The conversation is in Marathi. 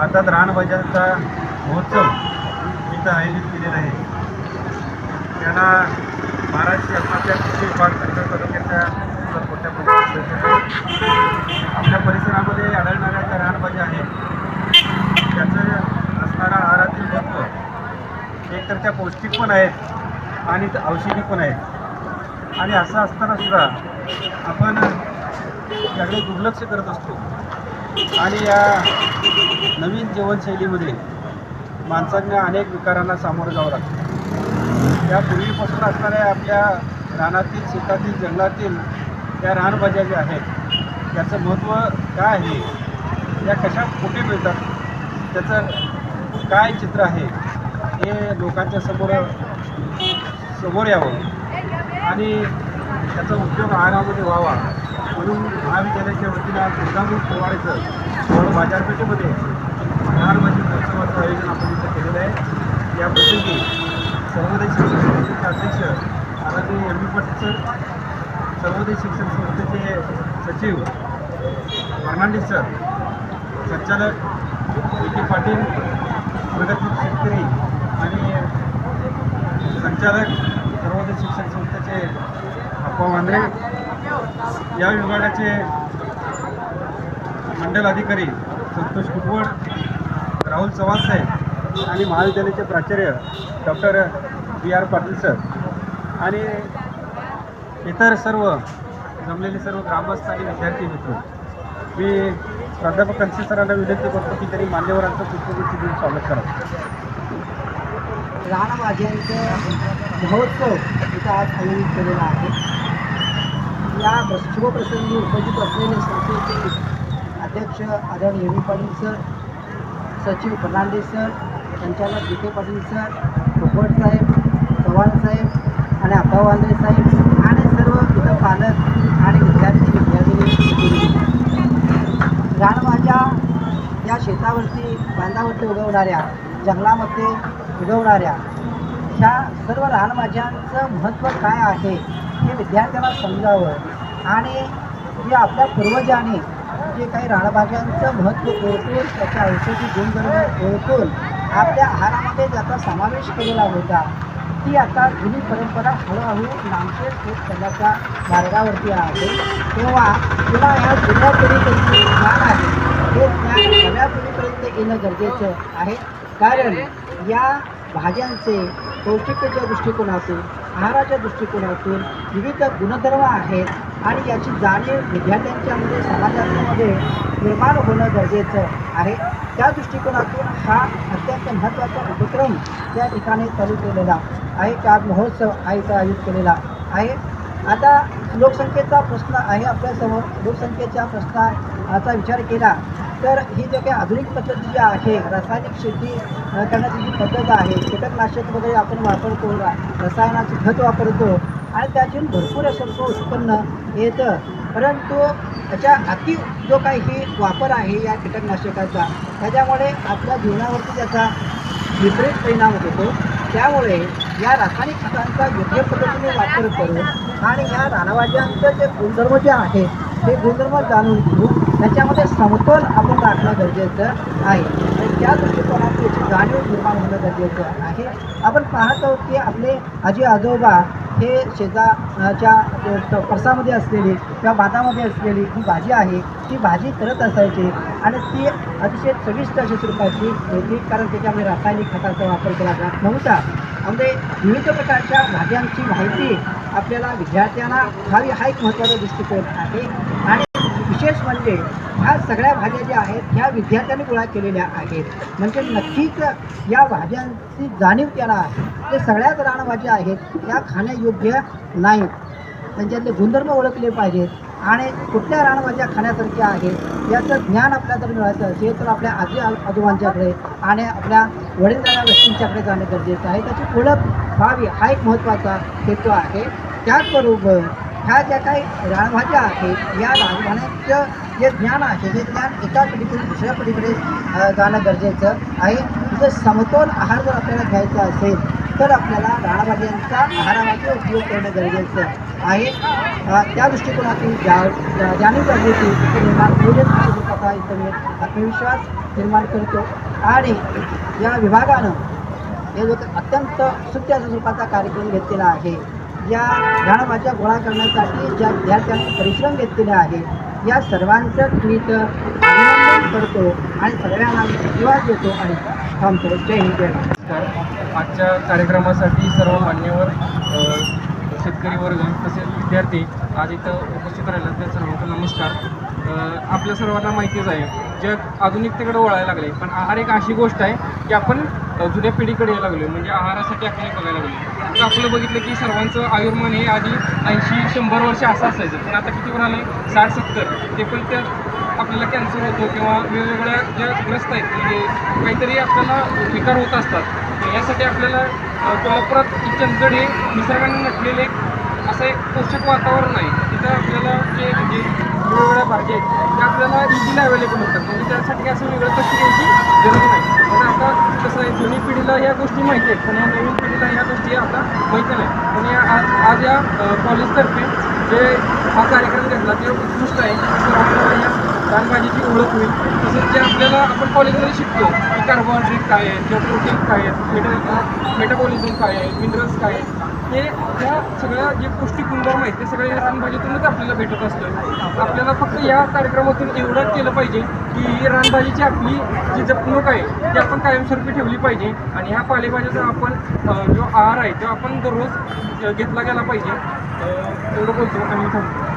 अर्थात रानभाज्यांचा महोत्सव इथं आयोजित केलेला आहे. त्यांना महाराष्ट्र शासनाच्या कृषी विभाग कर्जत तालुक्याच्या मोठ्या आपल्या परिसरामध्ये आढळणाऱ्या ज्या रानभाज्या आहेत त्याचं असणारा आहारातील महत्त्व एक तर त्या पौष्टिक पण आहेत आणि औषधी पण आहेत. आणि असं असताना सुद्धा आपण त्याकडे दुर्लक्ष करत असतो आणि या नवीन जीवनशैलीमध्ये माणसांना अनेक विकारांना सामोरं जावं लागतं. त्या पूर्वीपासून असणाऱ्या आपल्या रानातील, शेतातील, जंगलातील त्या रानभाज्या ज्या आहेत त्याचं महत्त्व काय आहे, त्या कशा कुठे मिळतात, त्याचं काय चित्र आहे हे लोकांच्या समोर यावं आणि त्याचा उपयोग आहारामध्ये व्हावा म्हणून महाविद्यालयाच्या वतीनं मुद्दामून पोवाड्याचं बाजारपेठेमध्ये रानभाजी महोत्सवाचं आयोजन आपण इथं केलेलं आहे. या प्रसंगी सर्वोदय शिक्षण संस्थेचे अध्यक्ष आदरणीय एम. बी. पाटील सर, सर्वोदय शिक्षण संस्थेचे सचिव फर्नांडिस सर, संचालक के. पाटील, प्रगतशील शेतकरी आणि संचालक सर्वोदय शिक्षण संस्थेचे अप्पा वांद्रे, या विभागाचे मंडल अधिकारी संतोष कुटवड, राहुल चव्हाण साहेब आणि महाविद्यालयाचे प्राचार्य डॉक्टर बी. आर. पाटील सर आणि इतर सर्व जमलेले सर्व ग्रामस्थ आणि विद्यार्थी मित्र, मी प्राध्यापक कंसे सरांना विनंती करतो की त्यांनी मान्यवरांचं पुष्पगुच्छ देऊन स्वागत करावं. रानभाज्यांचं महोत्सव इथं आज आयोजित केलेला आहे. या शुभप्रसंगी उपस्थित असलेले संस्थेचे अध्यक्ष आदरणीय एम. बी. पाटील सर, सचिव फर्नांडिस सर, संचालक के. पाटील सर, कुटवड साहेब, चव्हाण साहेब आणि अप्पा वांद्रे साहेब आणि सर्व इथं पालक आणि विद्यार्थी रानभाज्या या शेतावरती, बांधावरती उगवणाऱ्या, जंगलामध्ये उगवणाऱ्या ह्या सर्व रानभाज्यांचं महत्त्व काय आहे हे विद्यार्थ्यांना समजावं आणि जे आपल्या पूर्वजांनी जे काही रानभाज्यांचं महत्त्व ओळखून, त्याच्या औषधी गुणधर्म ओळखून आपल्या आहारामध्ये ज्याचा समावेश केलेला होता, ती आता जुनी परंपरा हळूहळू नामशेष होत करण्याच्या मार्गावरती आहे. तेव्हा ह्या जुन्या पिढीकडचे ज्ञान आहे हे ज्ञान नव्या पिढीपर्यंत येणं गरजेचं आहे. कारण या भाज्यांचे पौष्टिकतेच्या दृष्टिकोनातून, आहाराच्या दृष्टिकोनातून विविध गुणधर्म आहेत आणि याची जाणीव विद्यार्थ्यांच्यामध्ये, समाजामध्ये निर्माण होणं गरजेचं आहे. त्या दृष्टिकोनातून हा अत्यंत महत्त्वाचा उपक्रम त्या ठिकाणी चालू केलेला आहे, की आज महोत्सव हा इथं आयोजित केलेला आहे. आता लोकसंख्येचा प्रश्न आहे आपल्यासमोर. लोकसंख्येच्या प्रश्नाचा विचार केला तर ही जे काही आधुनिक पद्धती जी आहे, रासायनिक शेती करण्याची जी पद्धत आहे, कीटकनाशक वगैरे आपण वापरतो, रसायनाचं खत वापरतो आणि त्यातून भरपूर असं उत्पन्न येतं. परंतु त्याच्या अति जो काही वापर आहे या कीटकनाशकाचा, त्याच्यामुळे आपल्या जीवनावरती त्याचा विपरीत परिणाम होतो. त्यामुळे या रासायनिक खतांचा योग्य पद्धतीने वापर करून आणि या रानभाज्यांचं जे गुणधर्म जे आहे ते गुणधर्म जाणून घेऊन त्याच्यामध्ये समतोल आपण राखणं गरजेचं आहे आणि त्या दृष्टिकोनातून याची जाणीव निर्माण होणं गरजेचं आहे. आपण पाहत आहोत की आपले आजी आजोबा हे शेताच्या परसामध्ये असलेली किंवा भातामध्ये असलेली जी भाजी आहे ती भाजी करत असायची आणि ती अतिशय चविष्ट अशी स्वरूपाची होती, कारण त्याच्यामध्ये रासायनिक खताचा वापर केला जात नव्हता. म्हणजे विविध प्रकारच्या भाज्यांची माहिती आपल्याला विद्यार्थ्यांना व्हावी हा एक महत्त्वाचा दृष्टिकोन आहे. आणि विशेष म्हणजे ह्या सगळ्या भाज्या ज्या आहेत ह्या विद्यार्थ्यांनी गोळा केलेल्या आहेत, म्हणजे नक्कीच या भाज्यांची जाणीव त्यांना आहे. ते सगळ्याच रानभाज्या आहेत या खाण्यायोग्य नाहीत, त्यांच्यातले गुणधर्म ओळखले पाहिजेत आणि कुठल्या रानभाज्या खाण्यासारख्या आहेत याचं ज्ञान आपल्याकडे मिळायचं असेल तर आपल्या आजी आजोबांच्याकडे आणि आपल्या वडीलधाऱ्या व्यक्तींच्याकडे जाणं गरजेचं आहे. त्याची ओळख व्हावी हा एक महत्त्वाचा हेतू आहे. त्याचबरोबर ह्या ज्या काही रानभाज्या आहेत या रानभाज्यांचं जे ज्ञान आहे हे ज्ञान एका पिढीकडून दुसऱ्या पिढीकडे जाणं गरजेचं आहे. जर समतोल आहार जर आपल्याला घ्यायचा असेल तर आपल्याला रानभाज्यांचा आहारामध्ये उपयोग करणं गरजेचं आहे. त्या दृष्टिकोनातून जाणीव जागृती निर्माण होईल स्वरूपाचा इथं मी आत्मविश्वास निर्माण करतो. आणि या विभागानं हे जो अत्यंत सुत्या स्वरूपाचा कार्यक्रम घेतलेला आहे, या रानभाज्या गोळा करण्यासाठी ज्या विद्यार्थ्यांनी परिश्रम घेतलेले आहे, या सर्वांचं मी तर अभिनंदन करतो आणि सगळ्यांना विश्वास देतो आणि थांबतो. जय हिंद, जय महाराष्ट्र. आजच्या कार्यक्रमासाठी सर्व मान्यवर शेतकरी वर्ग तसेच विद्यार्थी आज इथं उपस्थित राहिला त्या सर्वांना नमस्कार. आपल्या सर्वांना माहितीच आहे, जग आधुनिकतेकडे वळायला लागले, पण आहार एक अशी गोष्ट आहे की आपण जुन्या पिढीकडे यायला लागलो, म्हणजे आहारासाठी आपल्याला बघायला लागलो. आता आपलं बघितलं की सर्वांचं आयुर्मान हे आधी 80-100 वर्ष असं असायचं, पण आता कितीवर आलं 60-70. ते पण त्या आपल्याला कॅन्सर होतो किंवा वेगवेगळ्या ज्या ग्रस्त आहेत, म्हणजे काहीतरी आपल्याला विकार होत असतात. यासाठी आपल्याला कोल्हापुरात चंदगड हे निसर्गाने नटलेले असं एक पोषक वातावरण आहे. तिथं आपल्याला जे म्हणजे वेगवेगळ्या भाज्या आहेत त्या आपल्याला इझिली अवेलेबल होतात, म्हणजे त्यासाठी असं वेगळं कष्ट घ्यायची गरज नाही. पण आता कसं आहे, जुनी पिढीला ह्या गोष्टी माहिती आहेत, पण या नवीन पिढीला ह्या गोष्टी आता माहिती नाही. पण या आज या कॉलेजतर्फे जे हा कार्यक्रम घेतला ते उत्कृष्ट आहे. सर्वांना या रानभाजीची ओळख होईल. तसंच जे आपल्याला आपण कॉलेजमध्ये शिकतो की कार्बोहायड्रेट काय आहे किंवा प्रोटीन काय आहेत, मेटाबॉलिझम काय आहे, मिनरल्स काय आहेत, हे त्या सगळ्या जे पौष्टिक गुणधर्म आहेत ते सगळे रानभाजीतूनच आपल्याला भेटत असतं. आपल्याला फक्त या कार्यक्रमातून एवढं केलं पाहिजे की रानभाजीची आपली जी जपणूक आहे ती आपण कायमस्वरूपी ठेवली पाहिजे. आणि ह्या पालेभाज्याचा आपण जो आहार आहे तो आपण दररोज घेतला गेला पाहिजे. एवढं बोलतो आणि थांबतो.